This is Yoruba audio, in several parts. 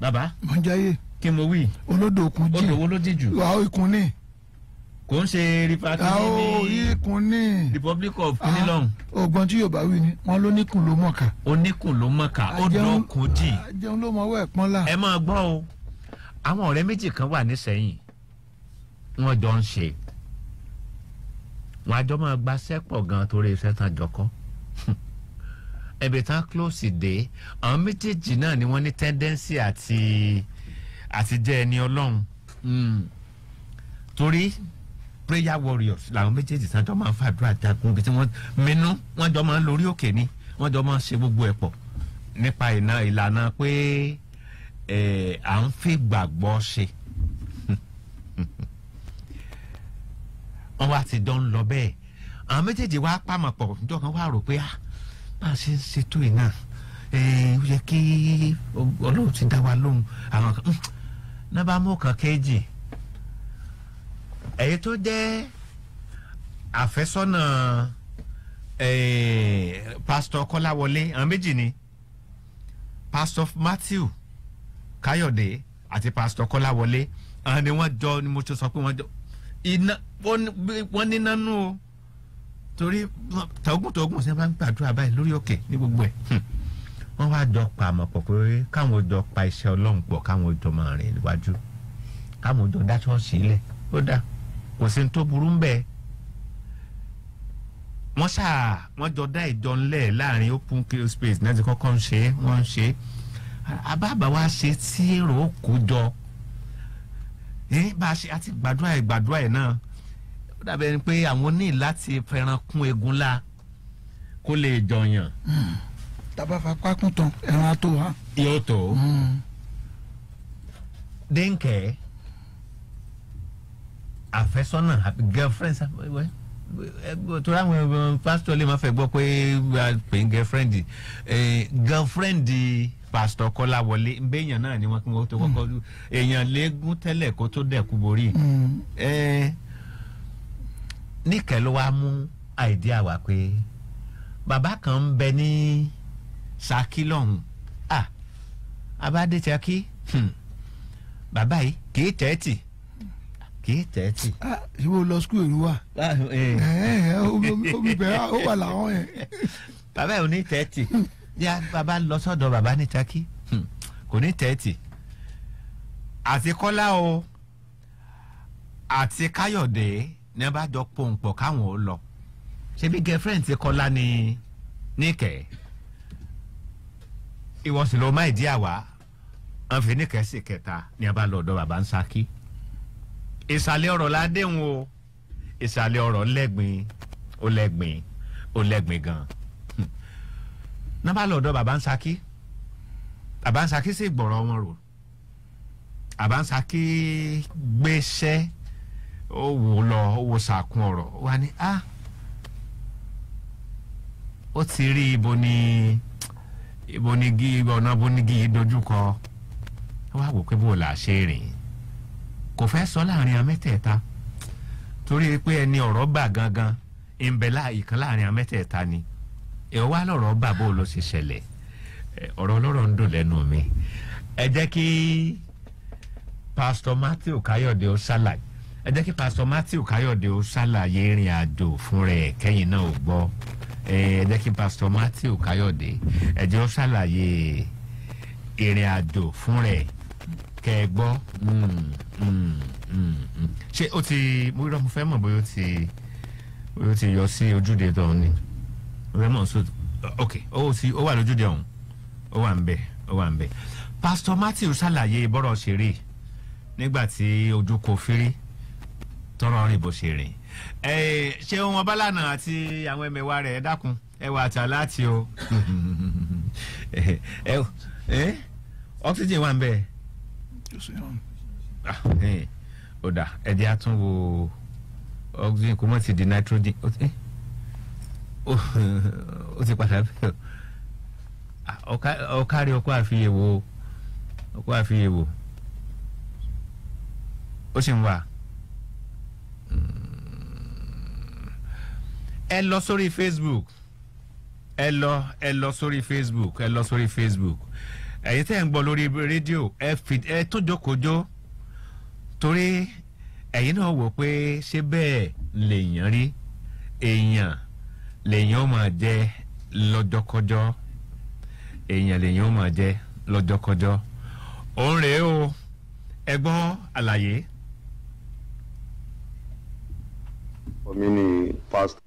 bàbá mo ń jayé kí mo wí olódò òkun jì odò wo ló jìn jù wàá ikùn ní kò ń ṣe àwọn ikùn ní Republic of Kinilong ọgbọ́n tí Yorùbá wí ni wọ́n ló níkùn ló mọ̀ọ́ká oníkùn ló mọ̀ọ́ká odò òkun jìn jẹun ló mọ̀ọ́wọ́ ẹ̀pọ́n là. ẹ máa gbọ́ o àwọn ọ̀rẹ́ méjì kan wà nísẹ̀yìn wọ́n jọ ń ṣe wọ́n àjọ máa gba sẹ́pọ̀ gan torí iṣẹ́ tán jọkọ́ ẹ̀bẹ̀ tán close dé àwọn méjèèjì náà ni wọ́n ní tendency àti jẹ́ ẹni Ọlọ́run torí prayer warriors làwọn méjèèjì tán jọ máa ń fàdúrà jagun bí tí wọ́n mẹ́nu wọ́n jọ máa ń lórí òkè ni wọ́n jọ máa ń ṣe gbogbo ẹ̀ pọ̀ nípa ìlànà pé à ń fi gbàgbọ́ ṣe wọ́n wá ti dán lọ bẹ́ẹ̀ àwọn méjèèjì wá pàmò pọ̀ níjọ́ kan wá rò pé bá a ṣe ń ṣètò iná ó yẹ kí Ọlọ́run ti dá wa lóhùn àwọn kan náà bá mú kan kéjì èyí tó jẹ́ àfẹ́sọ́nà pásítọ̀ Kọ́láwọlé àwọn méjì ni pásítọ̀ Matthew Káyọ̀dé àti pásítọ̀ Kọ́láwọlé àwọn ni wọ́n jọ ni mo ti sọ pé wọ́n jọ iná wọ́n níná nú o torí tọ̀gùn ṣe máa ń gbàdúrà báyìí lórí òkè ní gbogbo ẹ̀ wọ́n wá jọ pa àmọ̀ pọ̀ pé káwọn jọ pa iṣẹ́ Ọlọ́run pọ̀ káwọn jọ máa rìn níwájú káwọn jọ dá ṣọ́ọ̀ṣì lẹ̀ ó dá kò sí ní tó burú ń bẹ́ẹ̀ wọ́n jọ dá ìjọ ńlẹ̀ láàrin open space náà ti kọ́kọ́ ń ṣe wọ́n ń ṣe àbábà wa ṣe tí èrò kó jọ bá a ṣe àti gbàdúrà ẹ̀ náà ó dàbẹ̀ ni pé àwọn ní láti fẹ́ràn kún egun la kó lè jọyàn. tàbá fapá kún tán ẹran á tó wa. yóò tó. Dénkẹ́ àfẹ́sọ́nà girlfriend torí àwọn pásítọ̀ lè má fẹ́ gbọ́ pé pè ń girlfriend pásítọ̀ Kọ́láwọlé mbẹ́yàn náà ni wọ́n kí wọ́n tó kọ́kọ́ èèyàn léegun tẹ́lẹ̀ kó tó dẹ̀kú borí níkẹ́ ló wá mú àìdíà wá pé bàbá kan ń bẹ ní Ṣakí lọ́hùn abádé Ṣakí bàbá yìí kì í tẹ́tì ìwọ lọ skul èrú wa omi bẹ̀rẹ̀ ó wà láwọn yẹn. bàbá yìí ò ní tẹ́tì yá bàbá lọ sọ́dọ̀ bàbá ní Ṣakí kò ní tẹ́tì àti Kọ́lá o àti Káyọ̀dé ní wọ́n bá jọ pòǹpọ̀ káwọn ò lọ ṣebí girlfriend ti Kọ́lá ní Níkẹ́ ìwọ sì lọ má ìdí àwa wọ́n fi Níkẹ́ sí kẹta ní wọ́n bá lọ ọ̀dọ̀ bàbá ń Ṣakí ìsàlẹ̀ ọ̀rọ̀ la déhùn o ìsàlẹ̀ ọ̀rọ̀ ó lẹ́gbìn gan náà bá lọ ọ̀dọ̀ bàbá ń Ṣakí sì gbọ̀rọ̀ wọn rò bàbá ń Ṣakí gbéṣẹ́ ó wò lọ ó wò sàkún ọ̀rọ̀ wà ní ó ti rí ọ̀nà bonigi dojúkọ wá wò pé bó la ṣe rìn kò fẹ́ sọ láàrin amẹ́tẹ̀ẹ̀ta torí pé ẹni ọ̀rọ̀ bà gangan ìbẹ̀ ìkan láàrin amẹ́tẹ̀ẹ̀ta ni ẹ̀ wá lọ́rọ̀ bà bó ló ṣe ṣẹlẹ̀ ọ̀rọ̀ ọlọ́rọ̀ ń dùn lẹ́nu mi ẹ jẹ́ kí pásítọ̀ Matthew Káyọ̀dé ó ṣàlàyé ìrìn àjò fún rẹ̀ kẹ́yìn náà ò gbọ́ ẹ jẹ́ kí pásítọ̀ Matthew Káyọ̀dé ẹ jẹ́ ó ṣàlàyé ìrìn àjò fún rẹ̀ kẹ́ ẹ gbọ́ ṣé ó ti mo fẹ́ mọ̀ bóyá ó ti yọ sí ojúde tó ní ó fẹ́ mọ̀ sóòtù ok ó wà lójúde ọ̀hún ó wà ń bẹ̀ pásítọ̀ Matthew ṣàlàyé bọ́rọ̀ ṣe rí nígbà tí ojú kò fírí tọrọ rìn bó ṣe rìn ṣé wọn bá lànà àti àwọn ẹmẹ̀wà rẹ̀ dákun ẹwà àtà láti o oxygen wà ń bẹ̀ ó dà ẹ̀dí àtúnwò oxygen kò mọ̀ ti di nitrogen ó ti padà bẹ́ẹ̀ ọ̀kárí ọkọ̀ àfiyèwò ó sì ń wà. ẹ lọ sórí Facebook ẹ̀yin tẹ́ ń gbọ́ lórí rédíò ẹ tún jókòó torí ẹ̀yin náà wò pé ṣé bẹ́ẹ̀ lèèyàn rí èèyàn lèèyàn máa jẹ́ lọ́jọ́kọjọ́ èèyàn lèèyàn máa jẹ́ lọ́jọ́kọjọ́ òun rèé o ẹ gbọ́ àlàyé. omi ni pásítọ̀.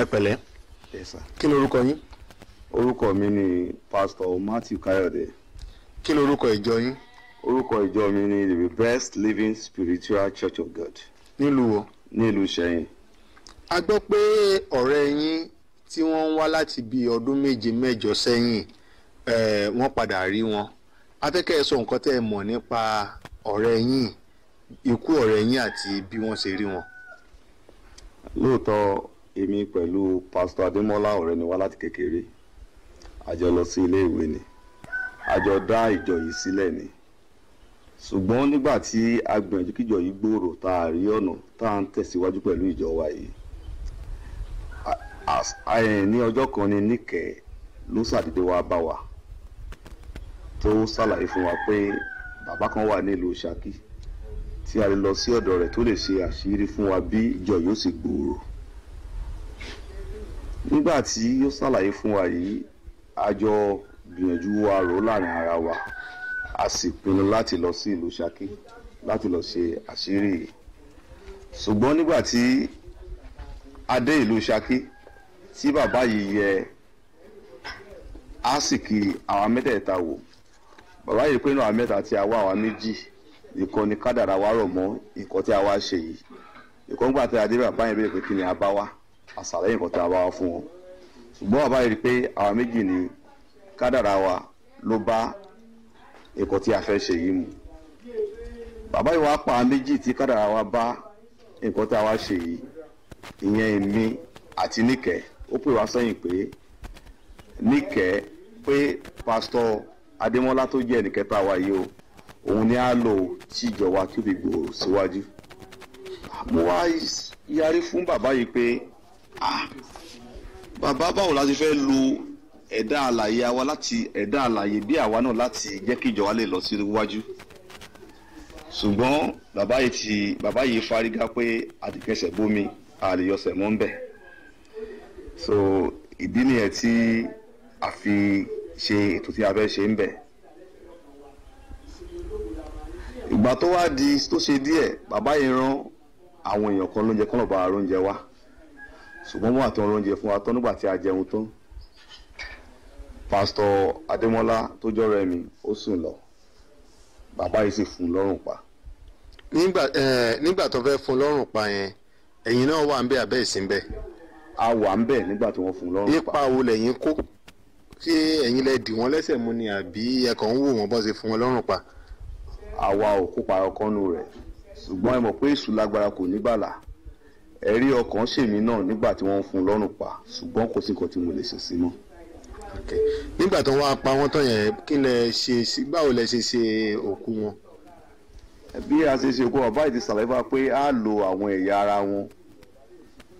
ẹ pẹ̀lẹ́ kí lorúkọ yín. orúkọ mi ni pásítọ̀ Matthew Káyọ̀dé. kí lorúkọ ìjọ yín. orúkọ ìjọ mi ni the Best Living Spiritual Church of God. nílùú wo. nílùú Ṣẹ̀yìn. a gbọ́ pé ọ̀rẹ́ yín tí wọ́n ń wá láti bí ọdún 7-8 sẹ́yìn wọ́n padà rí wọn. afẹ́kẹ́ ẹ sọ nǹkan tẹ́ ẹ mọ̀ nípa ọ̀rẹ́ yín, ikú ọ̀rẹ́ yín àti bí wọ́n ṣe rí wọn. lóòótọ́ èmi pẹ̀lú pásítọ̀ Adémọ́lá ọ̀rẹ́ ni wá láti kékeré. a jọ lọ sí ilé ìwé ni. a jọ dá ìjọ yìí sílẹ̀ ni. ṣùgbọ́n nígbà tí a gbìyànjú kíjọ yìí gbòòrò tá a rí ọ̀nà tá a ń tẹ̀síwájú pẹ̀lú ìjọ wa yìí. ní ọjọ́ kan ni Níkẹ́ ló ṣàdédé wá bá wa tó ṣàlàyé fún wa pé bàbá kan wà nílùú Ṣakí tí a lè lọ sí ọ̀dọ̀ rẹ̀ tó lè ṣe àṣírí fún wa bí ìjọ yóò sì gbòòrò. nígbà tí ó ṣàlàyé fún wa yìí a jọ gbìyànjú wa rò láàrin ara wa a sì pinnu láti lọ sí ìlú Ṣakí láti lọ ṣe àṣírí yìí. ṣùgbọ́n nígbà tí a dé ìlú Ṣakí tí bàbá yìí yẹ àsìkí àwa mẹ́tẹ̀ẹ̀ta wò, bàbá yìí pé inú àwa mẹ́ta tí a wá àwa méjì nìkan ni kádàrá wa rọ̀ mọ́ nǹkan tí a wá ṣe yìí. nǹkan gbà tí a dé bàbá yẹn béèrè pé kí ni a bá wá àṣàlẹ́ nǹkan tí a bá wá fún wọn. ṣùgbọ́n bàbá yìí rí pé àwa méjì ni kádàrá wa ló bá nǹkan tí a fẹ́ ṣe yìí mu. bàbá yìí wá pa àwa méjì tí kádàrá wa bá nǹkan tí a wá ṣe yìí, ìyẹn èmi àti Níkẹ́. ó pè wá sẹ́yìn pé Níkẹ́ pé pásítọ̀ Adémọ́lá tó jẹ́ ẹnìkẹta wa yìí o òun ni á lò tí ìjọ wa tó fi gbòòrò síwájú. mo wá yarí fún bàbá yìí pé bàbá báwo la ti fẹ́ lo ẹ̀dá àlàyé wa láti ẹ̀dá àlàyé bí àwa náà láti jẹ́ kí ìjọ wa lè lọ síwájú. ṣùgbọ́n bàbá yìí fárígá pé àdìkẹsẹ̀ bómi àlèyọsẹ̀ mọ́ ń bẹ̀. so ìdí nìyẹn tí a fi ṣe ètò tí a fẹ́ ṣe ń bẹ̀. ìgbà tó wá di tó ṣe díẹ̀ bàbá yìí rán àwọn èèyàn kan lóúnjẹ kan lọ́ba oúnjẹ wá. ṣùgbọ́n wọ́n àti oúnjẹ fún wa tán nígbà tí a jẹun tán. pásítọ̀ Adémọ́lá tó jọ́rọ̀ mi ó sùn lọ, bàbá yìí sì fún un lọ́rùn pa. nígbà tó fẹ́ fún un lọ́rùn pa yẹn ẹ̀yin náà wà ń bẹ̀ àbẹ́ ìsìn bẹ̀. a wà ń bẹ̀ nígbà tí wọ́n fún un lọ́rùn pa. ipa wo lẹ̀yin kó? ṣé ẹ̀yin lẹ dì wọ́n lẹ́sẹ̀ mú ni àbí ẹ kàn ń wò wọ́n bọ́ ṣe fún wọn lọ́rùn pa? àwa ò kópa ọkànnù rẹ̀, ṣùgbọ́n ẹ mọ̀ pé èṣù lágbára kò ní gbàlà. ẹ̀rí ọkàn ṣèmi náà nígbà tí wọ́n fún un lọ́rùn pa, ṣùgbọ́n kò sí nǹkan tí mo lè ṣe sí mọ́. nígbà tó wá pa wọ́n tán yẹn kí lẹ ṣe, báwo lẹ ṣe òkú wọn? bí a ṣe ṣe òkú bàbá yìí ti ṣàlàyé fún wa pé a lo àwọn ẹ̀yà ara wọn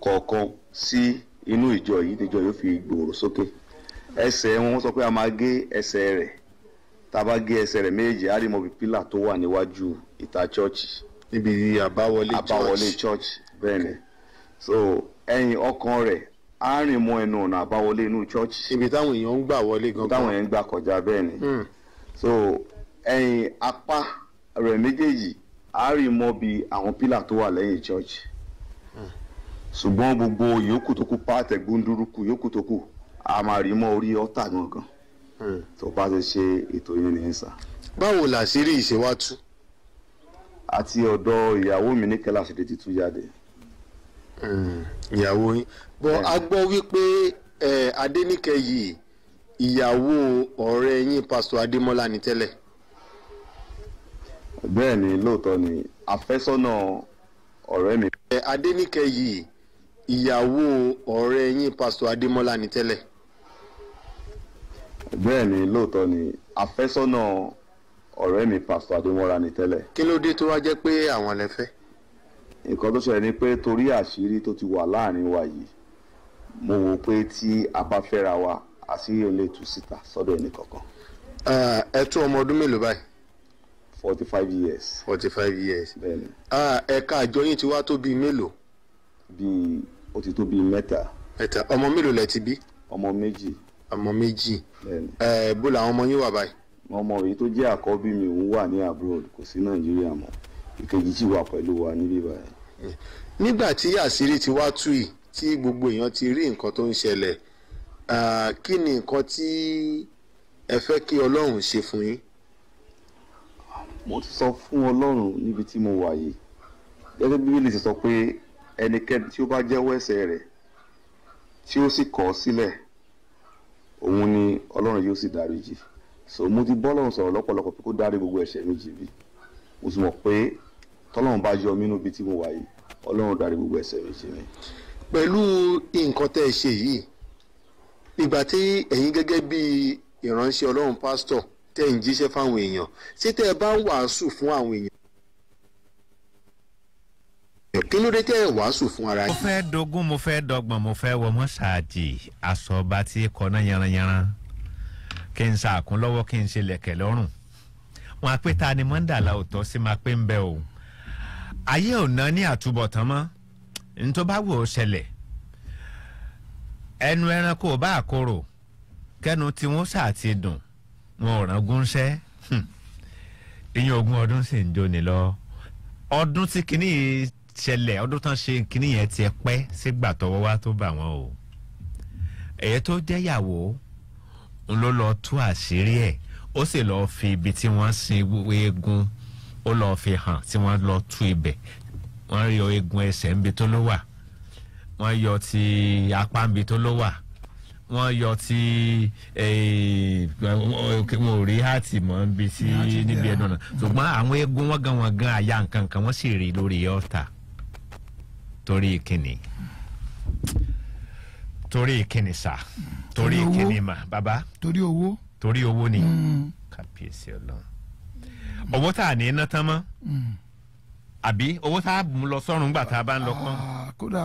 kọ̀ọ̀kan sí inú ìjọ yìí níjọ yóò fi gbòòrò sókè. ẹsẹ̀ wọn sọ pé a máa gé ẹsẹ̀ rẹ̀, tá a bá gé ẹsẹ̀ rẹ̀ méjì á rí mọ́ bí pílà tó wà níwájú ìta chọ́ọ̀chì. níbi àbáwọlé church bẹ́ẹ̀ ni. so ẹ̀yìn ọkàn rẹ̀ á rìn mọ́ ẹnu ọ̀nà àbáwọlé inú church. ibi táwọn èèyàn ń gbà wọlé gangan. táwọn èèyàn ń gbà kọjá bẹ́ẹ̀ ni. so ẹ̀yìn apá rẹ̀ méjèèjì á rìn mọ́ bí àwọn pílà tó wà lẹ́yìn church. ṣùgbọ́n gbogbo yòókù tó kù pàtẹ gbóndúrúkú yòókù tó kù a máa rí mọ́ orí ọ́tà gangan. tó bá ti ṣe ètò yìí ní sà. báwo làṣírí ìṣèwátú? àti ọ̀dọ̀ ìyàwó mi ní kẹ́lá ṣètò ti tú jáde. ìyàwó yín bọ́ a gbọ́ wípé Adéníkẹ́ yìí ìyàwó ọ̀rẹ́ yín pásítọ̀ Adémọ́lá ni tẹ́lẹ̀. bẹ́ẹ̀ ni lóòótọ́ ni àfẹ́sọ́nà ọ̀rẹ́ mi. Adéníkẹ́ yìí ìyàwó ọ̀rẹ́ yín pásítọ̀ Adémọ́lá ni tẹ́lẹ̀. bẹ́ẹ̀ ni lóòótọ́ ni àfẹ́sọ́nà ọ̀rẹ́ mi pásítọ̀ Adémọ́lá ni tẹ́lẹ̀. kí ló dé tó wá jẹ́ pé àwọn lẹ fẹ́? nǹkan tó ṣẹlẹ̀ ni pé torí àṣírí tó ti wà láàrin wa yìí mo wò pé tí a bá fẹ́ra wa àṣírí ò lè tú síta sọ́dọ̀ ẹnì kankan. ẹ tó ọmọ ọdún mélòó báyìí. 45 years. 45 years. bẹ́ẹ̀ni. ẹ̀ka àjọ yín ti wá tó bíi mélòó. bíi ó ti tó bíi mẹ́ta. ọmọ mélòó lẹ ti bí. ọmọ méjì. ọmọ méjì. bẹ́ẹ̀ni. bó làwọn ọmọ yín wà báyìí. ọmọ èyí tó jẹ́ àkọ́bí mi òun wà ní abroad kò sí nàìjíríà mọ́ ìkejì sì wà pẹ̀lú wa níbí báyìí. nígbà tí àṣírí ti wá tú yìí tí gbogbo èèyàn ti rí nǹkan tó ń ṣẹlẹ̀ kí ni nǹkan tí ẹ fẹ́ kí ọlọ́run ṣe fún yín. mo ti sọ fún ọlọ́run níbi tí mo wà yìí gẹ́gẹ́ bí Bíbélì ti sọ pé ẹnikẹ́ni tí ó bá jẹ́wọ́ ẹ̀ṣẹ̀ rẹ̀ tí ó sì kọ̀ ọ́ sílẹ̀ òun ni ọlọ́run yóò sì dáríjì. So mo ti bọ́lọ́run sọ̀rọ̀ lọ́pọ̀lọpọ̀ pé kó dárí gbogbo ẹ̀ṣẹ̀ mi jì bí mo sì mọ̀ pé tọ́lọ́run bá yọ mí níbi tí mo wà yìí ọlọ́run dárí gbogbo ẹ̀ṣẹ̀ mi jì mí. pẹ̀lú nǹkan tẹ́ ẹ ṣe yìí ìgbà tí ẹ̀yin gẹ́gẹ́ bí ìránṣẹ́ ọlọ́run pásítọ̀ tẹ́ ń jíṣẹ́ fáwọn èèyàn ṣé tẹ́ ẹ bá ń wàásù fún àwọn èèyàn kí ló dé tẹ́ ẹ wàásù fún ara mo yín. fẹ́ dógún mo fẹ́ dọ́gbọ̀n mo fẹ́ wọ mọ́ṣáàjì aṣọ ọba tí kọ́ná yanranyanran kí n sàkún lọ́wọ́ kí n ṣe lẹ̀kẹ̀ lọ́rùn wọn á pé ta ni mọ́ndàlá òótọ́ sí máa pé ń bẹ o ayé ò ná ní àtúbọ̀tán mọ́ ní tó bá wù ó ṣẹlẹ̀ ẹnu ẹranko ò bá àkorò kẹnu tí wọ́n ṣáà ti dùn wọn ò rán gúnṣẹ́ ìyẹn ogún ọdún sì ń jóni lọ ọdún tí kinní yìí ṣẹlẹ̀ ọdún tán ṣe kinní yẹn ti pẹ́ sígbà tọwọ́ wá tó bà wọ́n o èyí tó jẹ́yàwó ń ló lọ tú àṣírí ẹ̀ ó sì lọ́ọ́ fi ibi tí wọ́n sin eegun ó lọ́ọ́ fi hàn tí wọ́n lọ́ọ́ tú ibẹ̀ wọ́n yọ eegun ẹsẹ̀ níbi tó ló wà wọ́n yọ ti apá níbi tó ló wà wọ́n yọ ti wọn ò rí háàtì mọ́ níbi ẹnu náà ṣùgbọ́n àwọn eegun wọ́n gan àyà nǹkan kan wọ́n sì rí lórí ọ̀tà torí ìkíni sá torí ìkíni mà bàbá torí owó ni kábíyèsí Ọlọ́run owó tá a ní iná tán mọ́ àbí owó tá a mú lọ sọ́run gbà tá a bá ń lọ pọ́n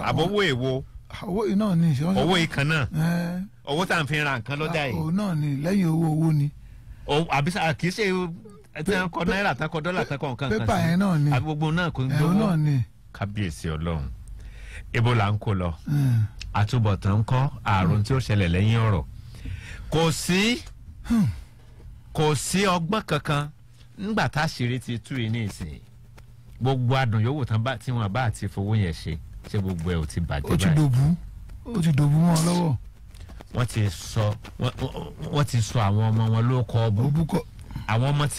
àbówó èwo owó iná ni owó ìkan náà owó tá a fi ra nǹkan lọ́jà yìí owó náà ni lẹ́yìn owó ni. àbí kì í ṣe tán kọ náírà tán kọ dọ́là tán kọ nǹkan kan sí pépà yẹn náà ni àbí gbogbo náà kò ń gbowó náà ni. kábíyèsí Ọlọ́run ibo là ń kó lọ àtúbọ̀tán ń kọ́ àrùn tí ó ṣẹlẹ̀ lẹ́yìn ọ̀rọ̀ kò sí ọgbọ́n kankan nígbà tá àṣírí ti tú yìí ní ìsìn gbogbo adùn yòówù tí wọ́n bá àti fowó yẹn ṣe gbogbo ẹ̀ ò ti bàjẹ́ báyìí. ó ti dòbú mọ́ ọ lọ́wọ́. wọ́n ti sọ àwọn ọmọ wọn ló kọ́ ọ bú àwọn ọmọ tí